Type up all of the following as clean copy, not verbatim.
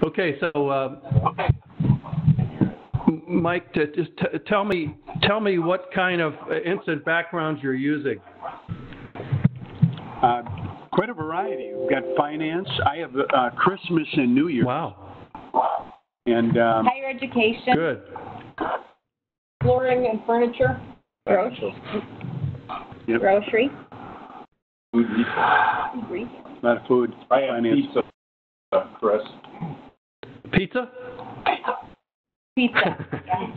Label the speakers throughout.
Speaker 1: Okay, so Mike, tell me what kind of instant backgrounds you're using.
Speaker 2: Quite a variety. We've got finance. I have Christmas and New Year's.
Speaker 1: Wow.
Speaker 2: And
Speaker 3: higher education.
Speaker 1: Good.
Speaker 3: Flooring and furniture. Grocery.
Speaker 2: Yep.
Speaker 3: Grocery.
Speaker 2: Food. A lot of food.
Speaker 4: I have pizza, Chris.
Speaker 1: Pizza?
Speaker 3: Pizza.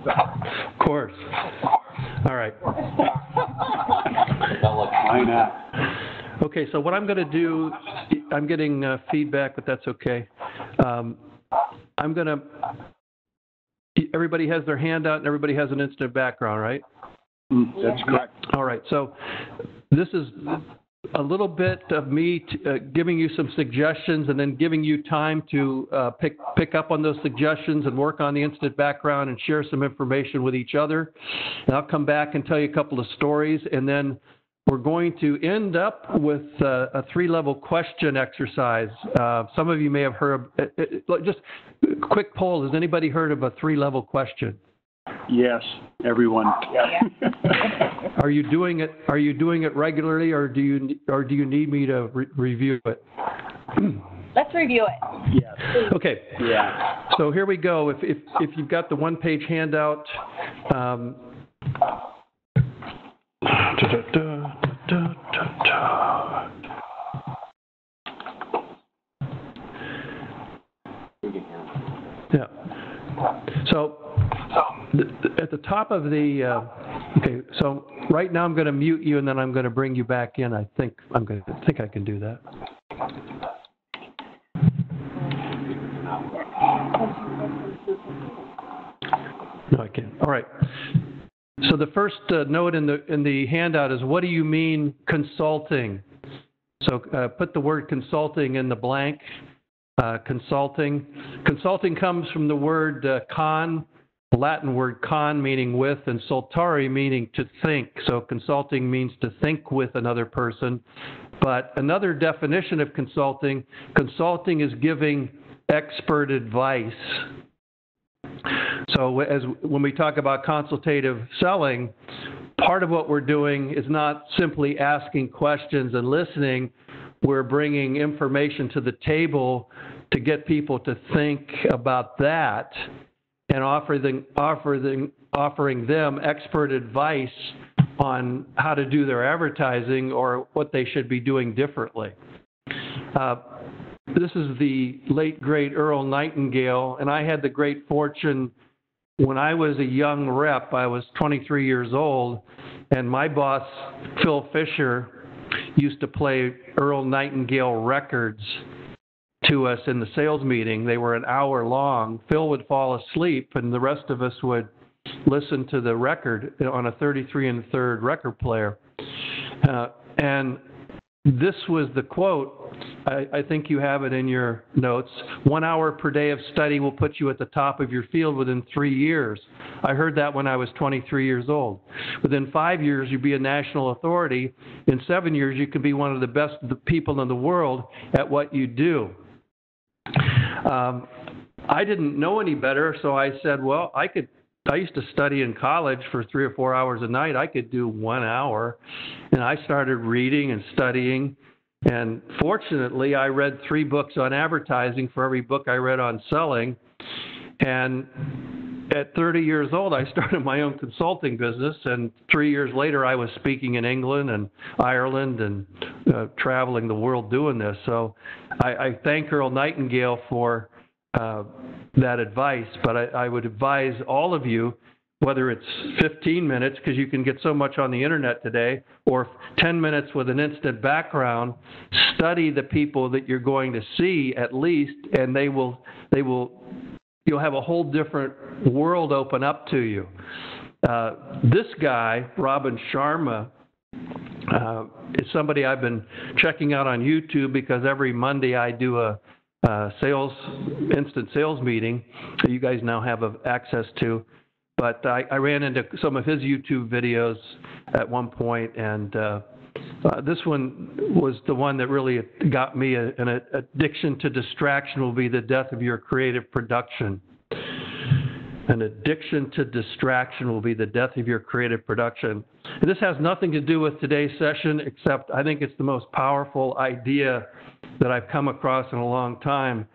Speaker 1: Of course. All right.
Speaker 2: Why not?
Speaker 1: Okay, so what I'm going to do, I'm getting feedback, but that's okay. I'm going to, everybody has their hand out and everybody has an instant background, right?
Speaker 2: That's correct.
Speaker 1: All right, so this is a little bit of me giving you some suggestions and then giving you time to pick up on those suggestions and work on the instant background and share some information with each other. And I'll come back and tell you a couple of stories, and then we're going to end up with a 3-level question exercise. Some of you may have heard of, just a quick poll, has anybody heard of a 3-level question?
Speaker 2: Yes, everyone.
Speaker 3: Yeah.
Speaker 1: Are you doing it? Are you doing it regularly, or do you need me to review it?
Speaker 3: Let's review it.
Speaker 2: Yes.
Speaker 1: Okay.
Speaker 2: Yeah.
Speaker 1: So here we go. If you've got the one-page handout. Yeah. So at the top of the, okay, so right now I'm going to mute you and then I'm going to bring you back in. I think I can do that. No, I can't. All right. So the first note in the handout is, what do you mean consulting? So put the word consulting in the blank. Consulting. Consulting comes from the word con, Latin word con meaning with, and soltare meaning to think. So consulting means to think with another person. But another definition of consulting is giving expert advice. So when we talk about consultative selling, part of what we're doing is not simply asking questions and listening. We're bringing information to the table to get people to think about that and offering them expert advice on how to do their advertising or what they should be doing differently. This is the late, great Earl Nightingale, and I had the great fortune when I was a young rep. I was 23 years old, and my boss, Phil Fisher, used to play Earl Nightingale records to us in the sales meeting. They were an hour long. Phil would fall asleep, and the rest of us would listen to the record on a 33 1/3 record player. And this was the quote. I think you have it in your notes. 1 hour per day of study will put you at the top of your field within 3 years. I heard that when I was 23 years old. Within 5 years, you'd be a national authority. In 7 years, you could be one of the best people in the world at what you do. I didn't know any better, so I said, well, I used to study in college for 3 or 4 hours a night. I could do 1 hour. And I started reading and studying. And fortunately, I read 3 books on advertising for every book I read on selling. And at 30 years old, I started my own consulting business. And 3 years later, I was speaking in England and Ireland and traveling the world doing this. So I thank Earl Nightingale for that advice. But I would advise all of you, whether it's 15 minutes, because you can get so much on the internet today, or 10 minutes with an instant background, study the people that you're going to see at least, and you'll have a whole different world open up to you. This guy, Robin Sharma, is somebody I've been checking out on YouTube, because every Monday I do a instant sales meeting that you guys now have access to. But I ran into some of his YouTube videos at one point and This one was the one that really got me. An addiction to distraction will be the death of your creative production. An addiction to distraction will be the death of your creative production. And this has nothing to do with today's session, except I think it's the most powerful idea that I've come across in a long time.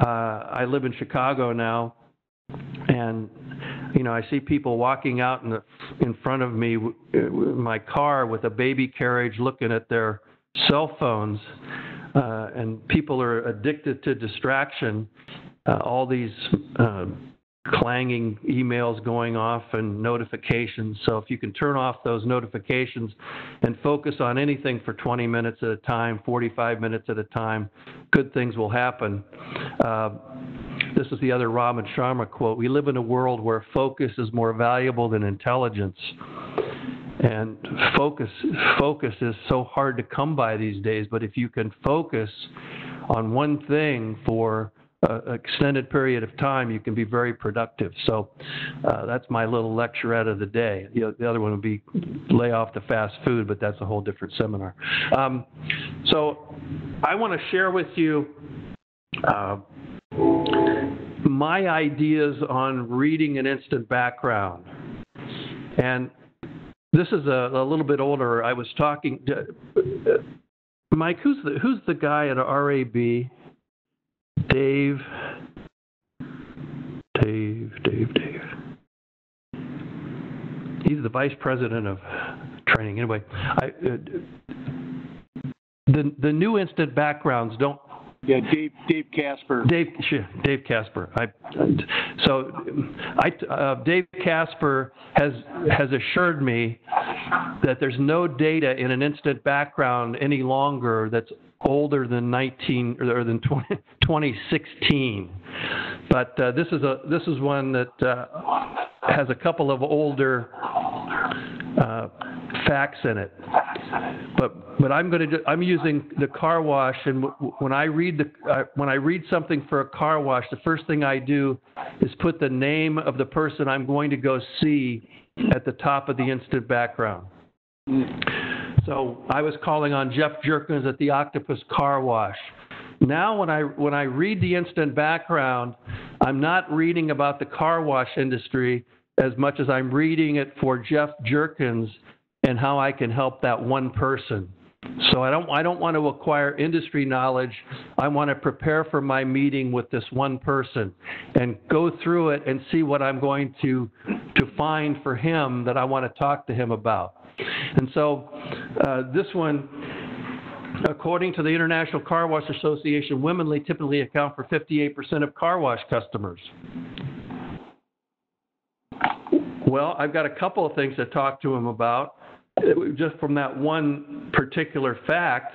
Speaker 1: I live in Chicago now, and I see people walking out in front of me in my car with a baby carriage looking at their cell phones, and people are addicted to distraction. All these clanging emails going off and notifications. So if you can turn off those notifications and focus on anything for 20 minutes at a time, 45 minutes at a time, good things will happen. This is the other Raman Sharma quote. We live in a world where focus is more valuable than intelligence. And focus is so hard to come by these days, but if you can focus on one thing for an extended period of time, you can be very productive. So that's my little lecturette of the day. The other one would be lay off the fast food, but that's a whole different seminar. So I want to share with you my ideas on reading an instant background. And this is a little bit older. I was talking to Mike, who's the guy at RAB? Dave. He's the vice president of training. Anyway, the new instant backgrounds don't.
Speaker 2: Yeah, Dave Casper.
Speaker 1: Dave Casper. Dave Casper has assured me that there's no data in an instant background any longer that's older than 2016. But this is one that has a couple of older facts in it. But I'm using the car wash, and when I read something for a car wash, the first thing I do is put the name of the person I'm going to go see at the top of the instant background. So I was calling on Jeff Jerkins at the Octopus Car Wash. Now when I read the instant background, I'm not reading about the car wash industry as much as I'm reading it for Jeff Jerkins and how I can help that one person. So I don't want to acquire industry knowledge. I want to prepare for my meeting with this one person and go through it and see what I'm going to find for him that I want to talk to him about. And so this one, according to the International Car Wash Association, women typically account for 58% of car wash customers. Well, I've got a couple of things to talk to him about. Just from that one particular fact,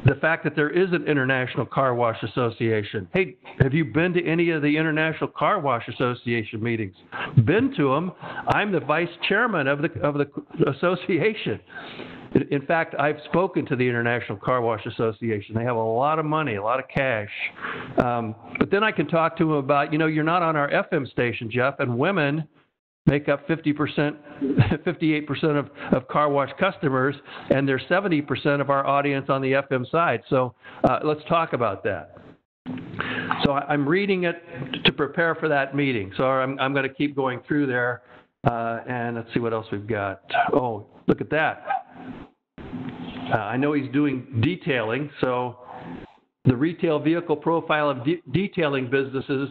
Speaker 1: the fact that there is an International Car Wash Association. Hey, have you been to any of the International Car Wash Association meetings? Been to them. I'm the vice chairman of the association. In fact, I've spoken to the International Car Wash Association. They have a lot of money, a lot of cash. But then I can talk to them about, you're not on our FM station, Jeff, and women make up 58% of car wash customers, and they're 70% of our audience on the FM side. So let's talk about that. So I'm reading it to prepare for that meeting. So I'm going to keep going through there, and let's see what else we've got. Oh, look at that. I know he's doing detailing, so the retail vehicle profile of detailing businesses.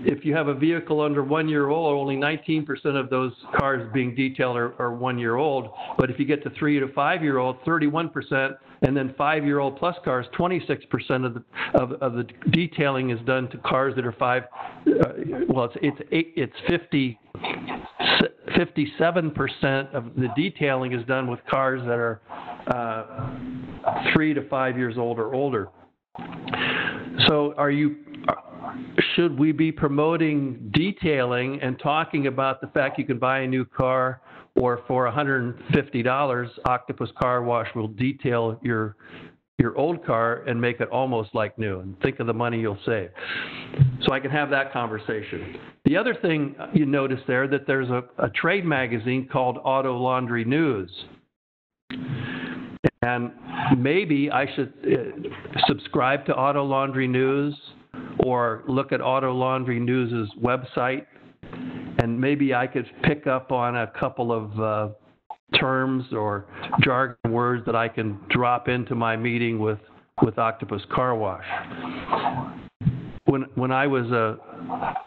Speaker 1: If you have a vehicle under 1 year old, only 19% of those cars being detailed are 1 year old. But if you get to 3 to 5 year old, 31%, and then 5 year old plus cars, 26% of the detailing is done to cars that are 57% of the detailing is done with cars that are 3 to 5 years old or older. So should we be promoting detailing and talking about the fact you can buy a new car, or for $150, Octopus Car Wash will detail your old car and make it almost like new, and think of the money you'll save. So I can have that conversation. The other thing you notice there, that there's a trade magazine called Auto Laundry News. And maybe I should subscribe to Auto Laundry News or look at Auto Laundry News' website, and maybe I could pick up on a couple of terms or jargon words that I can drop into my meeting with Octopus Car Wash. When I was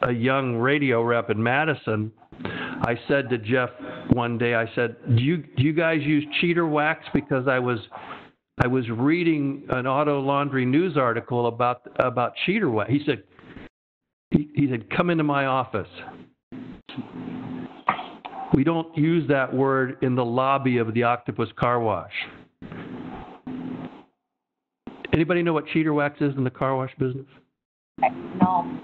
Speaker 1: a young radio rep in Madison, I said to Jeff one day, I said, do you guys use cheater wax? Because I was reading an Auto Laundry News article about cheater wax. He said, come into my office. We don't use that word in the lobby of the Octopus Car Wash. Anybody know what cheater wax is in the car wash business?
Speaker 3: No.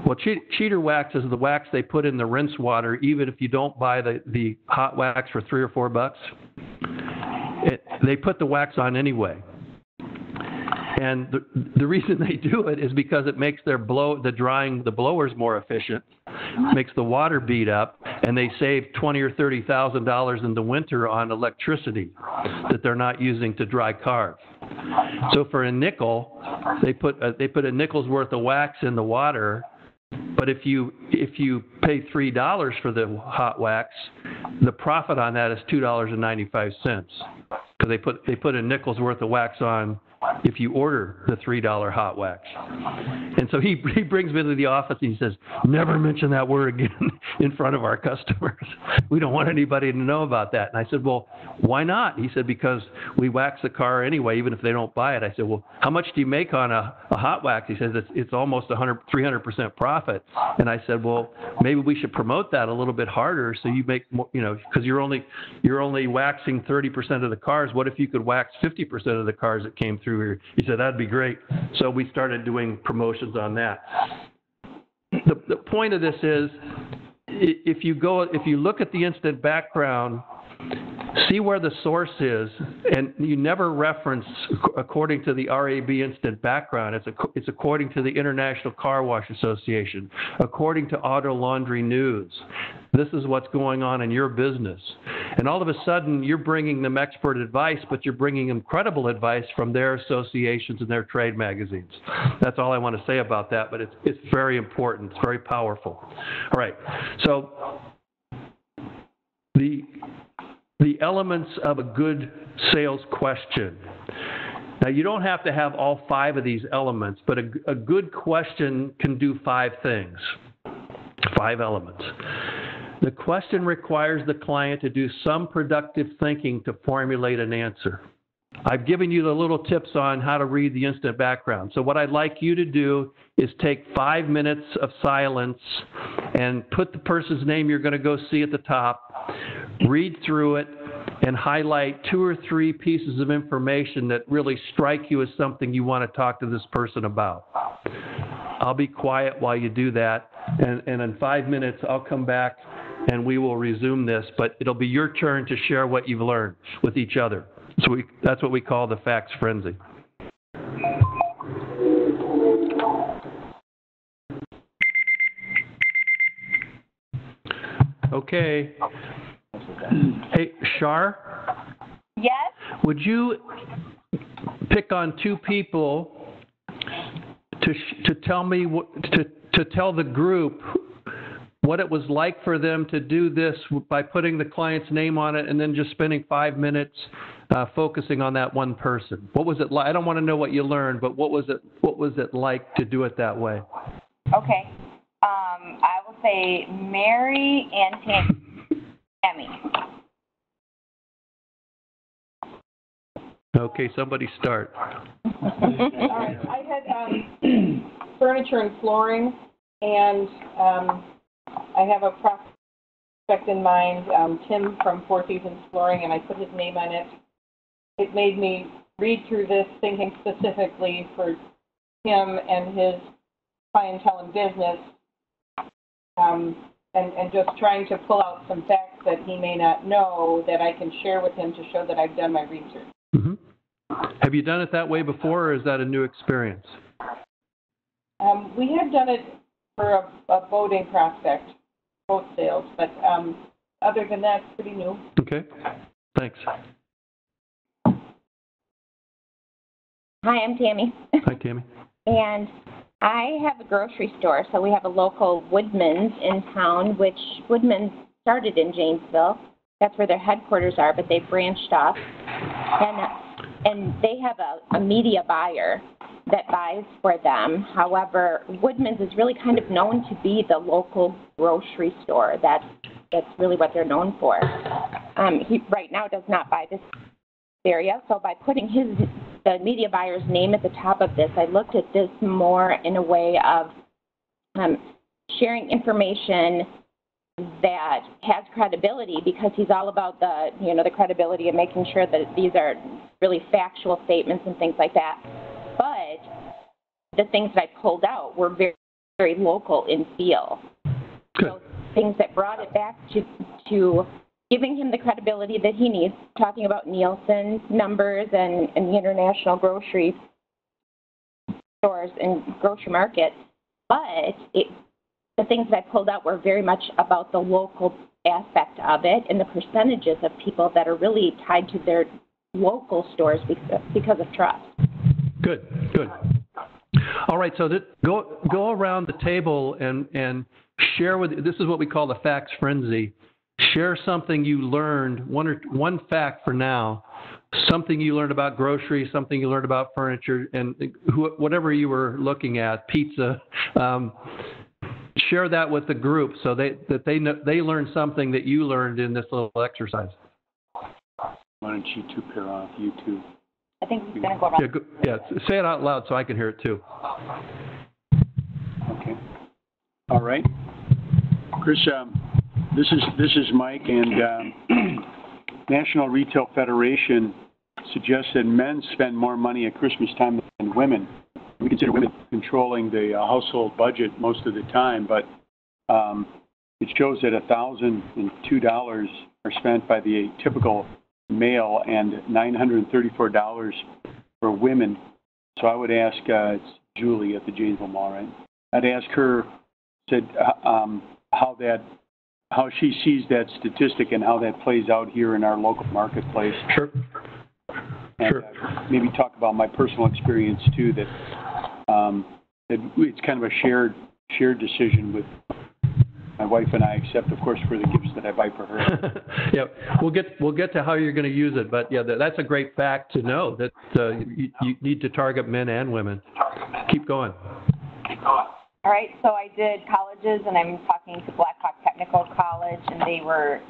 Speaker 1: Well, cheater wax is the wax they put in the rinse water, even if you don't buy the hot wax for $3 or $4. They put the wax on anyway. And the reason they do it is because it makes the blowers more efficient, makes the water beat up, and they save $20,000 or $30,000 in the winter on electricity that they're not using to dry cars. So for a nickel, they put a nickel's worth of wax in the water. But if you pay $3 for the hot wax, the profit on that is $2.95 because they put a nickel's worth of wax on if you order the $3 hot wax. And so he brings me to the office and he says, never mention that word again in front of our customers. We don't want anybody to know about that. And I said, well, why not? He said, because we wax the car anyway, even if they don't buy it. I said, well, how much do you make on a hot wax? He says, it's almost 300% profit. And I said, well, maybe we should promote that a little bit harder so you make more, because you're only waxing 30% of the cars. What if you could wax 50% of the cars that came through here? He said, that'd be great. So we started doing promotions on that. The point of this is, if you look at the instant background, see where the source is, and you never reference according to the RAB instant background. It's according to the International Car Wash Association, according to Auto Laundry News. This is what's going on in your business. And all of a sudden, you're bringing them expert advice, but you're bringing them credible advice from their associations and their trade magazines. That's all I want to say about that, but it's very important. It's very powerful. All right. So the elements of a good sales question. Now, you don't have to have all 5 of these elements, but a good question can do 5 things, 5 elements. The question requires the client to do some productive thinking to formulate an answer. I've given you the little tips on how to read the instant background. So what I'd like you to do is take 5 minutes of silence and put the person's name you're going to go see at the top, read through it, and highlight 2 or 3 pieces of information that really strike you as something you want to talk to this person about. I'll be quiet while you do that, and in 5 minutes I'll come back and we will resume this, but it'll be your turn to share what you've learned with each other. So that's what we call the facts frenzy. Okay. Hey, Shar?
Speaker 3: Yes?
Speaker 1: Would you pick on 2 people to tell me to tell the group what it was like for them to do this by putting the client's name on it and then just spending 5 minutes focusing on that one person? What was it like? I don't want to know what you learned, but what was it like to do it that way?
Speaker 3: Okay. I will say Mary and Tammy.
Speaker 1: Okay, somebody start.
Speaker 5: All right. I had furniture and flooring, and I have a prospect in mind, Tim from Four Seasons Flooring, and I put his name on it. It made me read through this thinking specifically for him and his clientele and business, and just trying to pull out some facts that he may not know that I can share with him to show that I've done my research.
Speaker 1: Mm-hmm. Have you done it that way before, or is that a new experience?
Speaker 5: We have done it for a boating prospect, boat sales, but other than that, it's pretty new.
Speaker 1: Okay. Thanks.
Speaker 3: Hi, I'm Tammy.
Speaker 1: Hi, Tammy.
Speaker 3: And I have a grocery store, so we have a local Woodman's in town, which Woodman's started in Janesville. That's where their headquarters are, but they've branched off. And they have a media buyer that buys for them. However, Woodman's is really kind of known to be the local grocery store. That's really what they're known for. He right now does not buy this area, so by putting the media buyer's name at the top of this, I looked at this more in a way of sharing information that has credibility, because he's all about the credibility and making sure that these are really factual statements and things like that. But the things that I pulled out were very, very local in feel.
Speaker 1: Good.
Speaker 3: So things that brought it back to giving him the credibility that he needs, talking about Nielsen numbers and the international grocery stores and grocery market. But the things that I pulled out were very much about the local aspect of it and the percentages of people that are really tied to their local stores because of trust.
Speaker 1: Good. All right, so go around the table and share this is what we call the facts frenzy. Share something you learned, one fact for now, something you learned about groceries, something you learned about furniture, and whatever you were looking at, pizza. Share that with the group so that they learn something that you learned in this little exercise.
Speaker 2: Why don't you two pair off, you two?
Speaker 3: I think he's going to go around.
Speaker 1: Yeah, say it out loud so I can hear it too.
Speaker 2: Okay. All right. Chris, this is Mike, and National Retail Federation suggests that men spend more money at Christmas time than women. We consider women controlling the household budget most of the time, but it shows that $1,002 are spent by the typical male and $934 for women. So I would ask, it's Julie at the Janesville Mall, right? I'd ask her, how she sees that statistic and how that plays out here in our local marketplace.
Speaker 1: Sure.
Speaker 2: And maybe talk about my personal experience too, that it's kind of a shared decision with my wife and I, except of course for the gifts that I buy for her.
Speaker 1: Yeah, we'll get to how you're going to use it, but yeah, that's a great fact to know that you need to target men and women. Keep going.
Speaker 3: All right, so I did colleges, and I'm talking to Blackhawk Technical College, and they were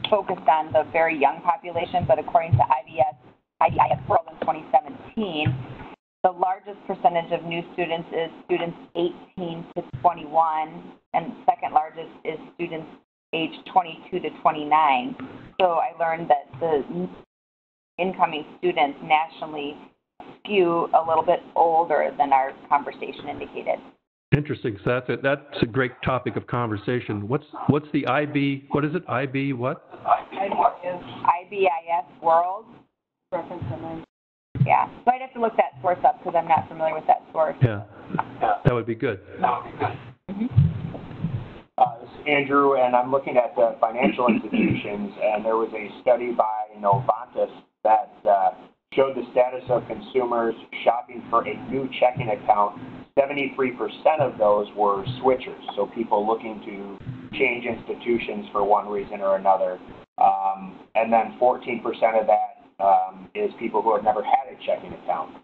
Speaker 3: focused on the very young population, but according to IDIS World in 2017, the largest percentage of new students is students 18 to 21, and second largest is students aged 22 to 29. So I learned that the incoming students nationally skew a little bit older than our conversation indicated.
Speaker 1: Interesting. So that's a great topic of conversation. What's the IB? What is it? IB what?
Speaker 3: IBIS World.
Speaker 5: Reference online.
Speaker 3: Yeah. So I'd have to look that source up because I'm not familiar with that source.
Speaker 1: Yeah. That would be good.
Speaker 3: Mm-hmm.
Speaker 6: This is Andrew, and I'm looking at the financial institutions, and there was a study by Novantas that showed the status of consumers shopping for a new checking account. 73% of those were switchers, so people looking to change institutions for one reason or another. And then 14% of that is people who have never had a checking account.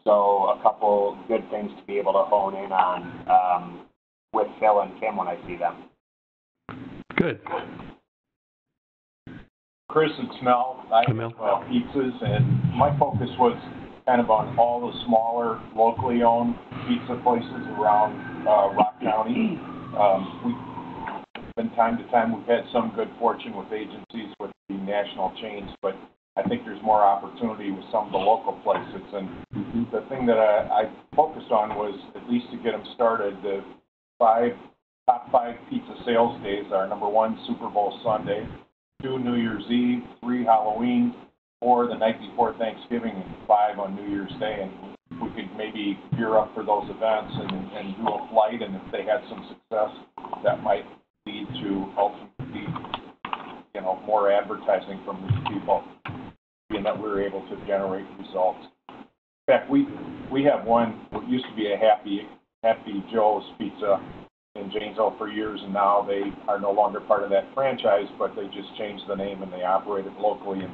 Speaker 6: So a couple good things to be able to hone in on with Phil and Kim when I see them.
Speaker 1: Good.
Speaker 4: Chris, it's Mel. I have pizzas, and my focus was kind of on all the smaller, locally owned pizza places around Rock County. From time to time, we've had some good fortune with agencies with the national chains, but I think there's more opportunity with some of the local places. And the thing that I focused on was at least to get them started. The top five pizza sales days are number 1, Super Bowl Sunday, 2, New Year's Eve, 3, Halloween, 4, the night before Thanksgiving, and 5 on New Year's Day. And we could maybe gear up for those events and do a flight, and if they had some success, that might lead to ultimately more advertising from these people, and that we're able to generate results. In fact, we have one, what used to be a Happy Joe's Pizza in Janesville for years, and now they are no longer part of that franchise, but they just changed the name and they operate it locally. And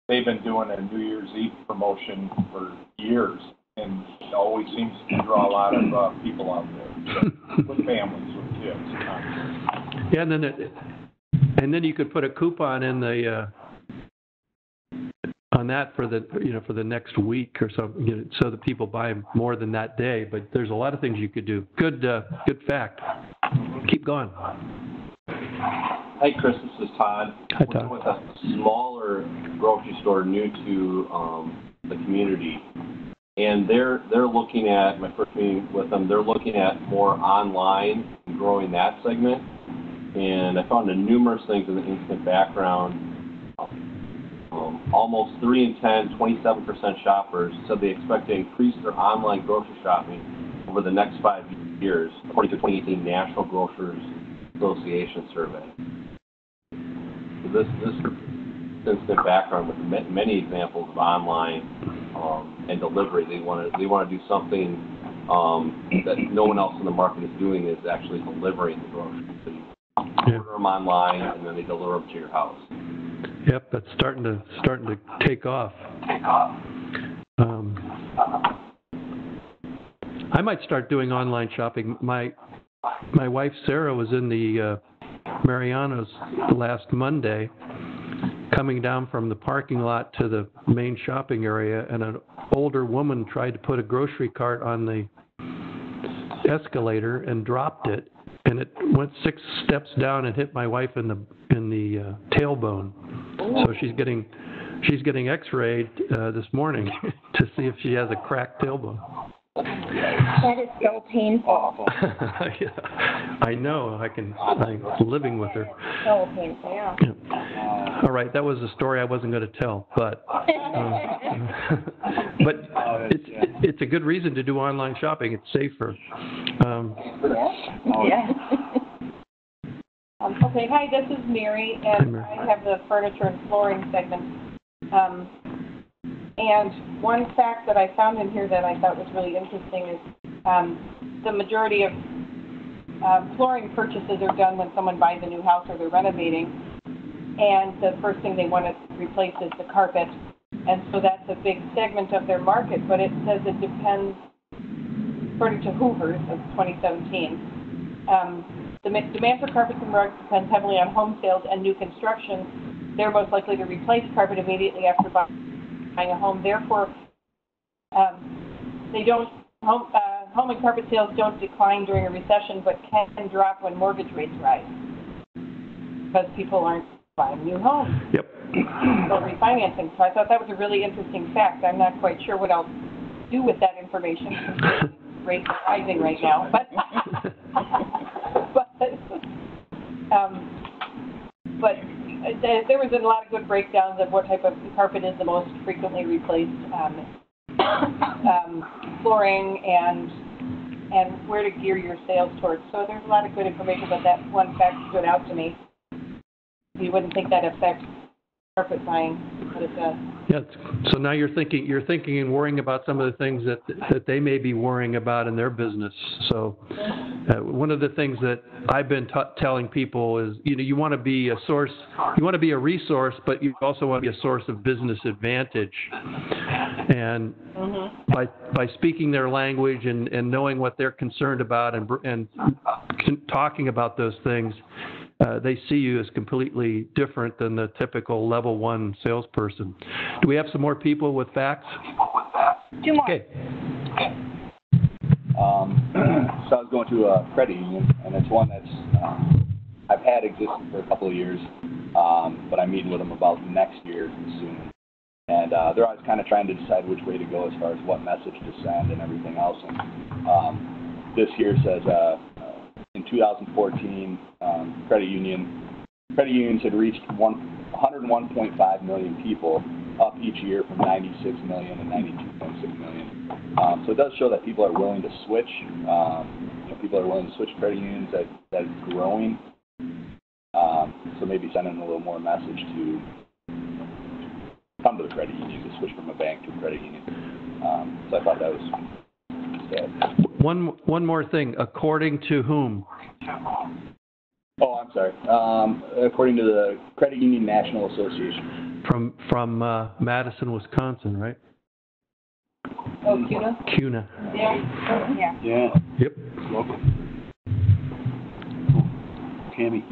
Speaker 4: they've been doing a New Year's Eve promotion for years, and it always seems to draw a lot of people out there, so, with families, with kids.
Speaker 1: Yeah, and then you could put a coupon in the on that for the next week or something, so that people buy more than that day. But there's a lot of things you could do. Good fact. Keep going.
Speaker 7: Hi, Chris. This is Todd.
Speaker 1: Hi, Todd.
Speaker 7: We're with a smaller grocery store new to the community, and they're looking at, my first meeting with them, they're looking at more online and growing that segment. And I found numerous things in the instant background. Almost 3 in 10, 27% shoppers said they expect to increase their online grocery shopping over the next 5 years, according to the 2018 National Grocers Association survey. So this instant background with many examples of online and delivery. They want to do something that no one else in the market is doing, is actually delivering the groceries. So you order them online and then they deliver them to your house.
Speaker 1: Yep, that's starting to take off. I might start doing online shopping. My wife Sarah was in the Mariano's last Monday, coming down from the parking lot to the main shopping area, and an older woman tried to put a grocery cart on the escalator and dropped it, and it went 6 steps down and hit my wife in the tailbone. So she's getting X-rayed this morning to see if she has a cracked tailbone.
Speaker 3: That is so painful.
Speaker 1: Yeah, I know. I'm living with her.
Speaker 3: So painful. Yeah.
Speaker 1: All right, that was a story I wasn't going to tell, but it's a good reason to do online shopping. It's safer.
Speaker 3: Yeah.
Speaker 5: Okay, hi, this is Mary, and I have the furniture and flooring segment. And one fact that I found in here that I thought was really interesting is the majority of flooring purchases are done when someone buys a new house or they're renovating, and the first thing they want to replace is the carpet. And so that's a big segment of their market, but it says it depends, according to Hoover's of 2017, the demand for carpets and rugs depends heavily on home sales and new construction. They're most likely to replace carpet immediately after buying a home. Therefore, home and carpet sales don't decline during a recession, but can drop when mortgage rates rise because people aren't buying new homes.
Speaker 1: Yep.
Speaker 5: So refinancing. So I thought that was a really interesting fact. I'm not quite sure what I'll do with that information because rates are rising right now. But there was a lot of good breakdowns of what type of carpet is the most frequently replaced, flooring, and where to gear your sales towards. So there's a lot of good information, but that one fact stood out to me. You wouldn't think that affects carpet buying, but it does.
Speaker 1: Yeah. So now you're thinking and worrying about some of the things that they may be worrying about in their business. So one of the things that I've been telling people is, you want to be a source, you want to be a resource, but you also want to be a source of business advantage. And by speaking their language and knowing what they're concerned about and talking about those things, they see you as completely different than the typical level 1 salesperson. Do we have some more people with facts?
Speaker 3: 2 more.
Speaker 1: Okay.
Speaker 8: So I was going to a credit union, and it's one that's I've had existing for a couple of years, but I'm meeting with them about next year soon. And they're always kind of trying to decide which way to go as far as what message to send and everything else. And this year says in 2014, credit unions had reached 101.5 million people, up each year from 96 million and 92.6 million. So it does show that people are willing to switch. People are willing to switch credit unions. That is growing. So maybe sending a little more message to come to the credit union, to switch from a bank to a credit union. So I thought that was good.
Speaker 1: One more thing. According to whom?
Speaker 8: Oh, I'm sorry. According to the Credit Union National Association.
Speaker 1: From Madison, Wisconsin, right?
Speaker 5: Oh, CUNA?
Speaker 1: CUNA.
Speaker 5: Yeah.
Speaker 2: Yeah,
Speaker 1: Yep.
Speaker 2: local. Tammy.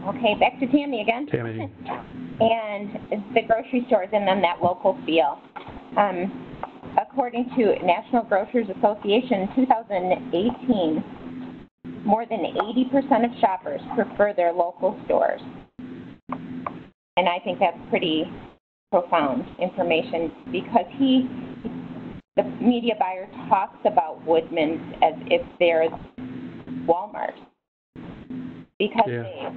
Speaker 3: Okay, back to Tammy again.
Speaker 1: Tammy.
Speaker 3: And the grocery stores and then that local feel. According to National Grocers Association, in 2018, more than 80% of shoppers prefer their local stores. And I think that's pretty profound information because the media buyer talks about Woodman's as if they're Walmart. Because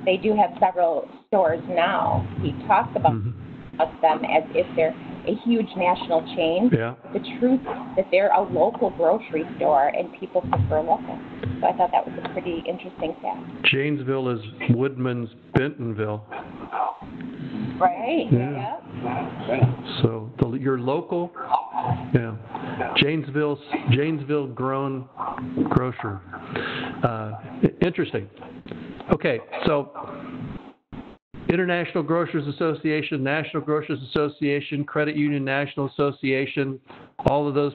Speaker 3: they do have several stores now. He talks about them as if they're a huge national chain.
Speaker 1: Yeah.
Speaker 3: The truth is that they're a local grocery store and people prefer local. So I thought that was a pretty interesting fact.
Speaker 1: Janesville is Woodman's Bentonville.
Speaker 3: Right?
Speaker 1: Yeah. So your local, yeah, Janesville grown grocer. Interesting. Okay, so International Grocers Association, National Grocers Association, Credit Union National Association, all of those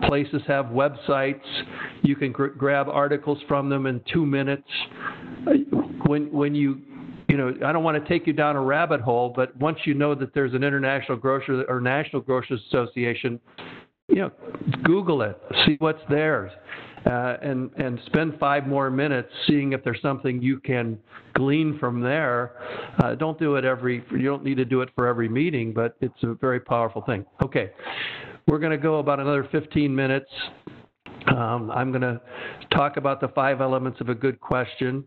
Speaker 1: places have websites. You can grab articles from them in 2 minutes. When you I don't want to take you down a rabbit hole, but once you know that there's an International Grocer or National Grocers Association, Google it, see what's there, and spend 5 more minutes seeing if there's something you can glean from there. Don't do it you don't need to do it for every meeting, but it's a very powerful thing. Okay, we're going to go about another 15 minutes. I'm going to talk about the 5 elements of a good question.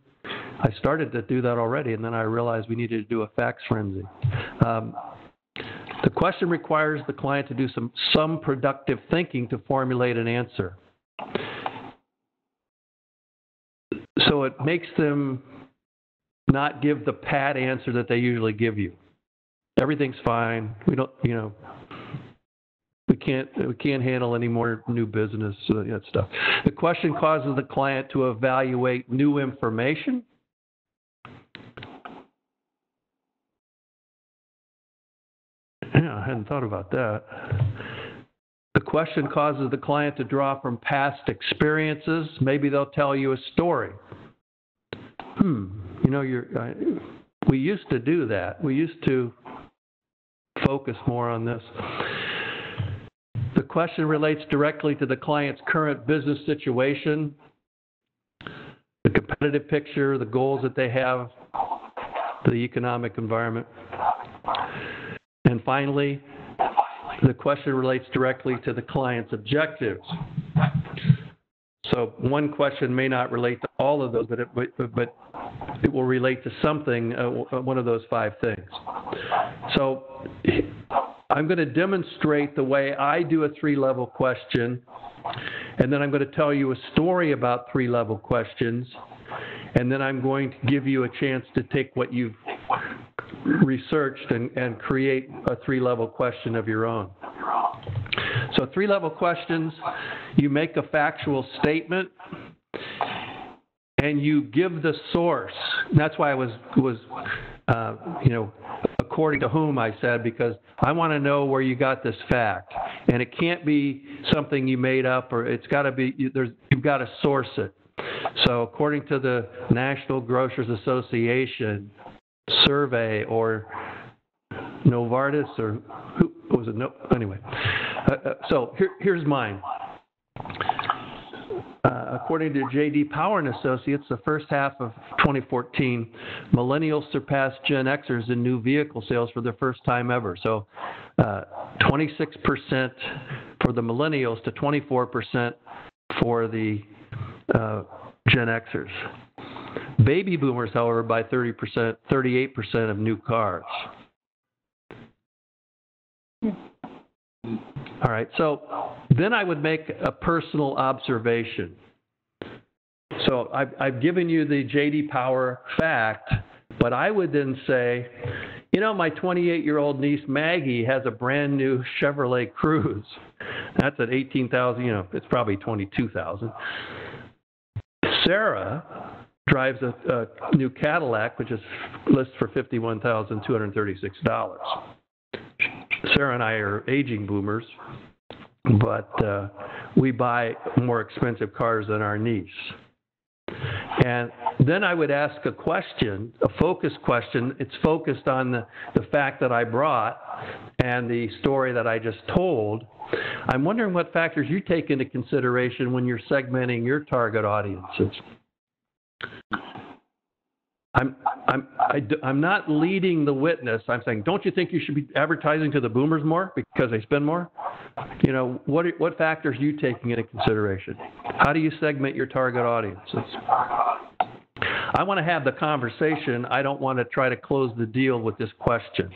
Speaker 1: I started to do that already, and then I realized we needed to do a facts frenzy. The question requires the client to do some productive thinking to formulate an answer. So it makes them not give the pat answer that they usually give you. Everything's fine. We don't, we can't handle any more new business, that stuff. The question causes the client to evaluate new information. Yeah, I hadn't thought about that. The question causes the client to draw from past experiences. Maybe they'll tell you a story. We used to do that. We used to focus more on this. The question relates directly to the client's current business situation, the competitive picture, the goals that they have, the economic environment. And finally, the question relates directly to the client's objectives. So one question may not relate to all of those, but it will relate to something, one of those 5 things. So I'm going to demonstrate the way I do a 3-level question, and then I'm going to tell you a story about 3-level questions, and then I'm going to give you a chance to take what you've researched and create a 3-level question of your own. So 3-level questions, you make a factual statement and you give the source. And that's why I was according to whom I said, because I want to know where you got this fact. And it can't be something you made up, or it's got to be, you've got to source it. So according to the National Grocers Association survey, or Novartis, or who was it? No, anyway. So here's mine. According to J.D. Power and Associates, the first half of 2014, millennials surpassed Gen Xers in new vehicle sales for the first time ever. So 26% for the millennials to 24% for the Gen Xers. Baby boomers, however, by 38% of new cars. All right, so then I would make a personal observation. So I've given you the J.D. Power fact, but I would then say, you know, my 28-year-old niece Maggie has a brand new Chevrolet Cruze. That's at $18,000. You know, it's probably $22,000. Sarah drives a new Cadillac, which is listed for $51,236. Sarah and I are aging boomers, but we buy more expensive cars than our niece. And then I would ask a question, a focus question. It's focused on the fact that I brought and the story that I just told. I'm wondering what factors you take into consideration when you're segmenting your target audiences. I'm not leading the witness. I'm saying, don't you think you should be advertising to the boomers more because they spend more? You know, what factors are you taking into consideration? How do you segment your target audiences? I want to have the conversation. I don't want to try to close the deal with this question.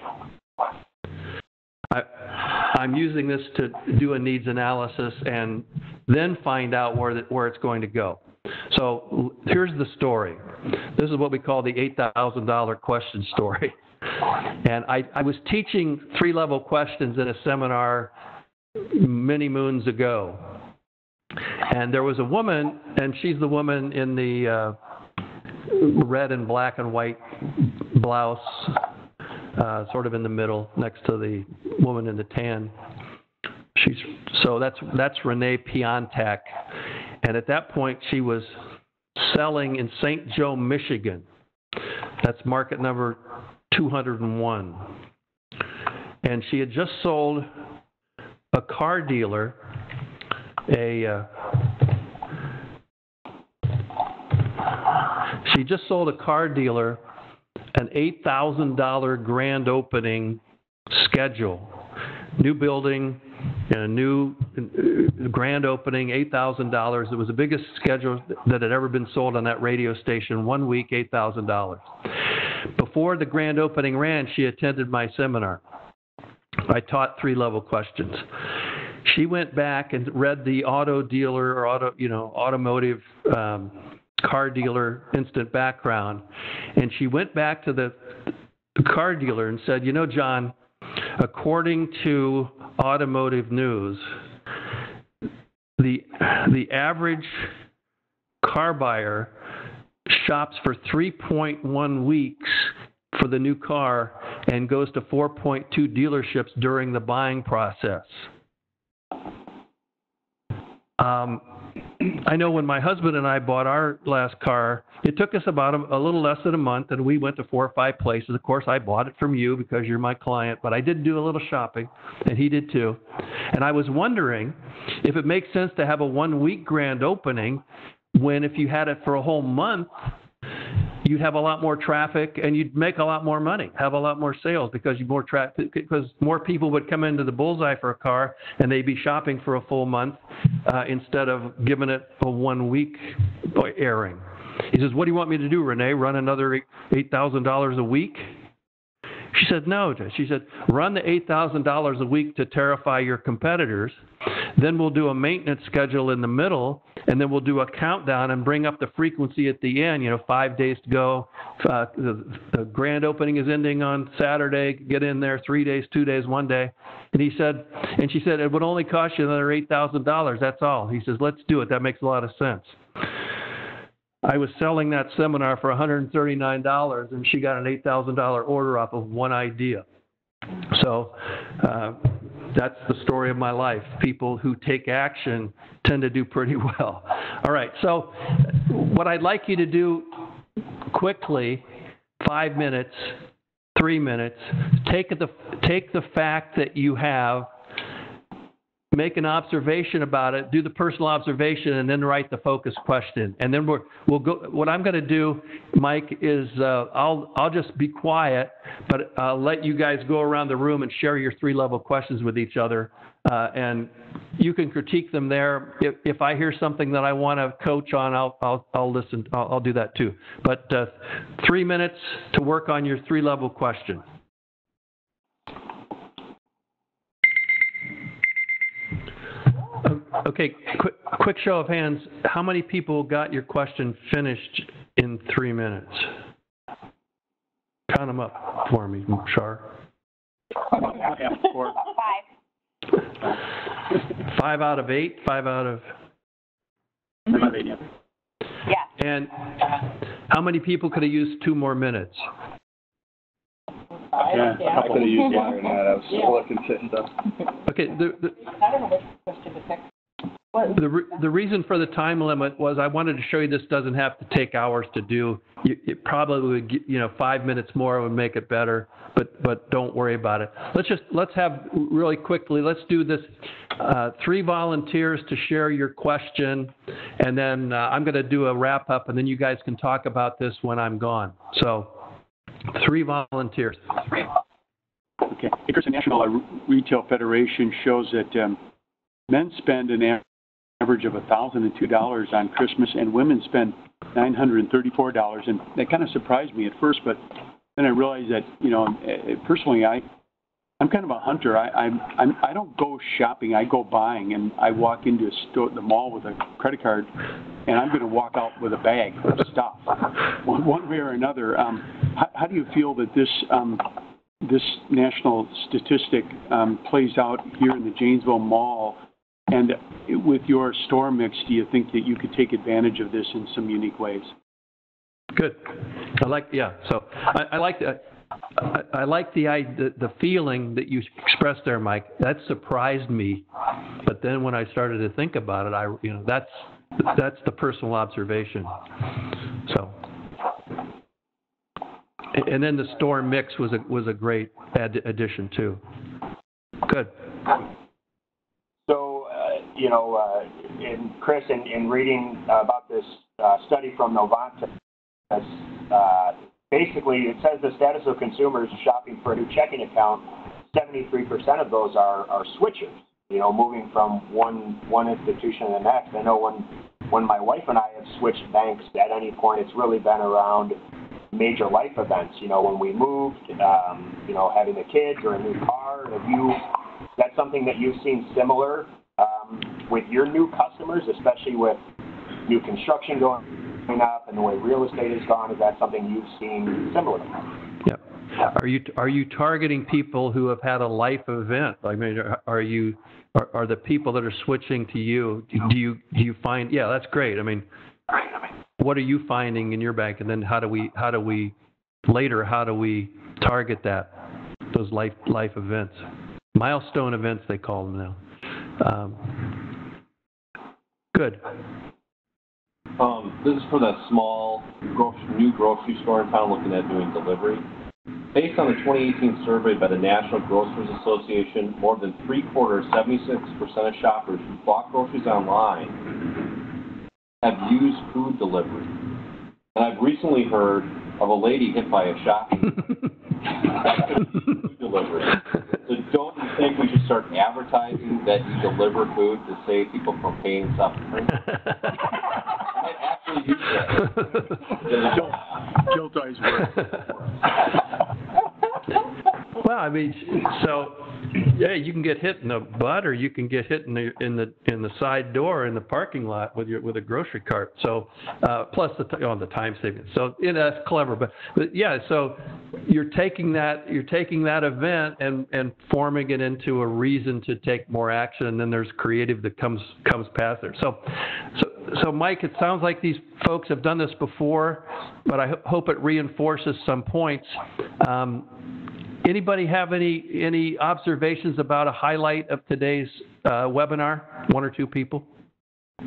Speaker 1: I'm using this to do a needs analysis and then find out where it's going to go. So here's the story. This is what we call the $8,000 question story. And I was teaching 3-level questions in a seminar many moons ago. And there was a woman, and she's the woman in the red and black and white blouse, sort of in the middle, next to the woman in the tan. So that's Renee Piontek. And at that point, she was selling in St. Joe, Michigan. That's market number 201. And she had just sold a car dealer an $8,000 grand opening schedule. New building, and a new grand opening, $8,000. It was the biggest schedule that had ever been sold on that radio station. 1 week, $8,000. Before the grand opening ran, she attended my seminar. I taught 3-level questions. She went back and read the auto dealer or automotive car dealer instant background, and she went back to the car dealer and said, you know, John, according to Automotive News, the average car buyer shops for 3.1 weeks for the new car and goes to 4.2 dealerships during the buying process. I know when my husband and I bought our last car, it took us about a little less than a month, and we went to 4 or 5 places. Of course, I bought it from you because you're my client, but I did do a little shopping, and he did too. And I was wondering if it makes sense to have a 1-week grand opening when if you had it for a whole month, you'd have a lot more traffic and you'd make a lot more money, have a lot more sales because more people would come into the bullseye for a car and they'd be shopping for a full month instead of giving it a 1-week airing. He says, what do you want me to do, Renee? Run another $8,000 a week? She said, no. She said, run the $8,000 a week to terrify your competitors. Then we'll do a maintenance schedule in the middle, and then we'll do a countdown and bring up the frequency at the end, 5 days to go. The grand opening is ending on Saturday. Get in there 3 days, 2 days, 1 day. And she said, it would only cost you another $8,000. That's all. He says, let's do it. That makes a lot of sense. I was selling that seminar for $139, and she got an $8,000 order off of one idea. So that's the story of my life. People who take action tend to do pretty well. All right, so what I'd like you to do quickly, 5 minutes, 3 minutes, take the fact that you have, make an observation about it, do the personal observation, and then write the focus question. And then we'll go. What I'm going to do, Mike, is I'll just be quiet, but I'll let you guys go around the room and share your 3-level questions with each other, and you can critique them there. If I hear something that I want to coach on, I'll listen. I'll do that too. But 3 minutes to work on your 3-level question. Okay, quick show of hands. How many people got your question finished in 3 minutes? Count them up for me, Shar.
Speaker 2: Four.
Speaker 3: 5.
Speaker 1: 5 out of 8? 5 out of...
Speaker 2: About 8, yeah.
Speaker 3: Yeah.
Speaker 1: And how many people could have used 2 more minutes?
Speaker 2: Yeah,
Speaker 8: I could have used longer than that. I was still looking at stuff.
Speaker 1: Okay,
Speaker 5: I don't know which question to pick.
Speaker 1: the reason for the time limit was I wanted to show you this doesn't have to take hours to do. It probably would, 5 minutes more would make it better, but don't worry about it. Let's have really quickly, let's do this, 3 volunteers to share your question, and then I'm going to do a wrap up, and then you guys can talk about this when I'm gone. So 3 volunteers.
Speaker 2: Okay. Here's the National Retail Federation shows that men spend an average of $1,002 on Christmas, and women spend $934. And that kind of surprised me at first, but then I realized that, personally, I'm kind of a hunter. I don't go shopping. I go buying, and I walk into the mall with a credit card, and I'm going to walk out with a bag of stuff, one way or another. How do you feel that this national statistic plays out here in the Janesville Mall? And with your store mix, do you think that you could take advantage of this in some unique ways?
Speaker 1: Good. So I like that. I like the feeling that you expressed there, Mike. That surprised me, but then when I started to think about it, that's the personal observation. So, and then the store mix was a great addition too. Good.
Speaker 6: So, and Chris, in reading about this study from Novanta, basically it says the status of consumers shopping for a new checking account, 73% of those are switchers, moving from one institution to the next. I know when my wife and I have switched banks at any point, it's really been around major life events, when we moved, having the kids or a new car. That's something that you've seen similar with your new customers, especially with new construction going up and the way real estate has gone? Is that something you've seen similar?
Speaker 1: Yeah. Are you targeting people who have had a life event? I mean, are the people that are switching to you? Do you find? Yeah, that's great. I mean, what are you finding in your bank, and then how do we target those life events? Milestone events, they call them now. Good.
Speaker 7: This is for the small new grocery store in town looking at doing delivery. Based on the 2018 survey by the National Grocers Association, more than 76% of shoppers who bought groceries online have used food delivery. And I've recently heard of a lady hit by a shopping food delivery. So don't you think we should start advertising that you deliver food to save people from pain and suffering? I might actually use that.
Speaker 2: Guilt always works.
Speaker 1: Well, I mean, so yeah, you can get hit in the butt, or you can get hit in the side door in the parking lot with a grocery cart. So plus the time saving. So that's clever. But yeah, so you're taking that event and forming it into a reason to take more action, and then there's creative that comes past there. So Mike, it sounds like these folks have done this before, but I hope it reinforces some points. Anybody have any observations about a highlight of today's webinar? 1 or 2 people?
Speaker 3: A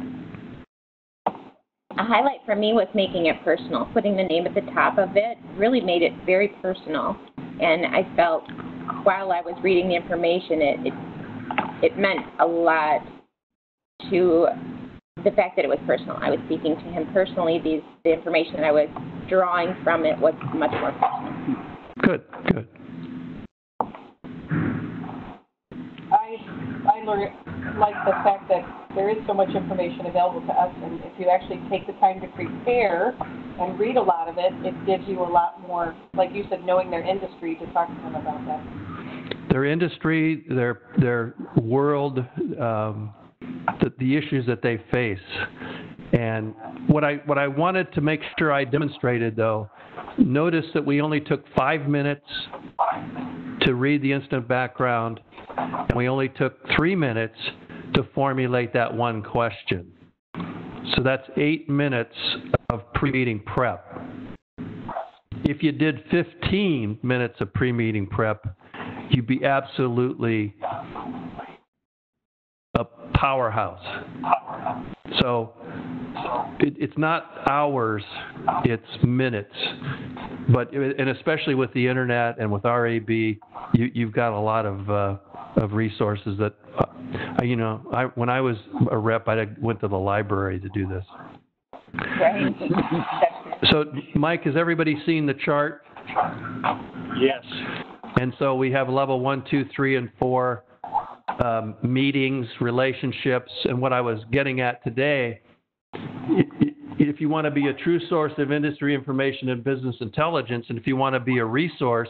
Speaker 3: highlight for me was making it personal. Putting the name at the top of it really made it very personal. And I felt while I was reading the information, it meant a lot to the fact that it was personal. I was speaking to him personally. The information that I was drawing from it was much more personal.
Speaker 1: Good.
Speaker 5: I like the fact that there is so much information available to us, and if you actually take the time to prepare and read a lot of it, it gives you a lot more, like you said, knowing their industry to talk to them about that.
Speaker 1: Their industry, their world, the issues that they face. And what I wanted to make sure I demonstrated, though, notice that we only took 5 minutes to read the incident background, and we only took 3 minutes to formulate that one question. So that's 8 minutes of pre-meeting prep. If you did 15 minutes of pre-meeting prep, you'd be absolutely a powerhouse. So it's not hours, it's minutes. And especially with the internet and with RAB, you've got a lot of resources that, when I was a rep, I went to the library to do this.
Speaker 3: Right.
Speaker 1: So, Mike, has everybody seen the chart?
Speaker 2: Yes.
Speaker 1: And so we have level 1, 2, 3, and 4 meetings, relationships, and what I was getting at today, if you want to be a true source of industry information and business intelligence, and if you want to be a resource,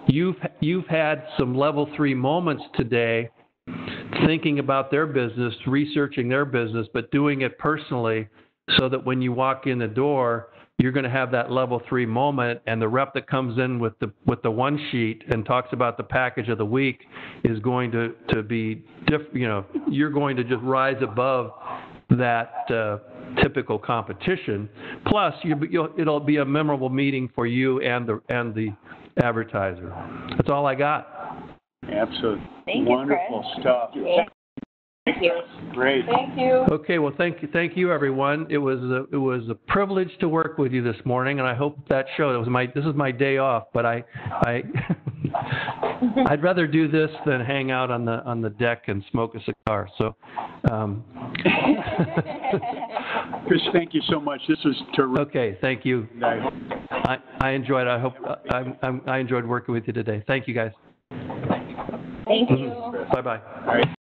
Speaker 1: you've had some level 3 moments today thinking about their business, researching their business, but doing it personally so that when you walk in the door, you're going to have that level 3 moment, and the rep that comes in with the one sheet and talks about the package of the week is going to be you're going to just rise above that typical competition. Plus, it'll be a memorable meeting for you and the advertiser. That's all I got.
Speaker 2: Absolutely.
Speaker 3: Thank you,
Speaker 2: Wonderful
Speaker 3: Chris.
Speaker 2: stuff.
Speaker 3: Thank you.
Speaker 2: Great.
Speaker 5: Thank you.
Speaker 1: Okay, well, thank you, everyone. It was a privilege to work with you this morning, and I hope that showed. This is my day off, but I'd rather do this than hang out on the deck and smoke a cigar. So,
Speaker 2: Chris, thank you so much. This was terrific.
Speaker 1: okay, thank you. I enjoyed it. I hope I enjoyed working with you today. Thank you, guys.
Speaker 3: Thank you.
Speaker 1: Bye bye.
Speaker 2: All right.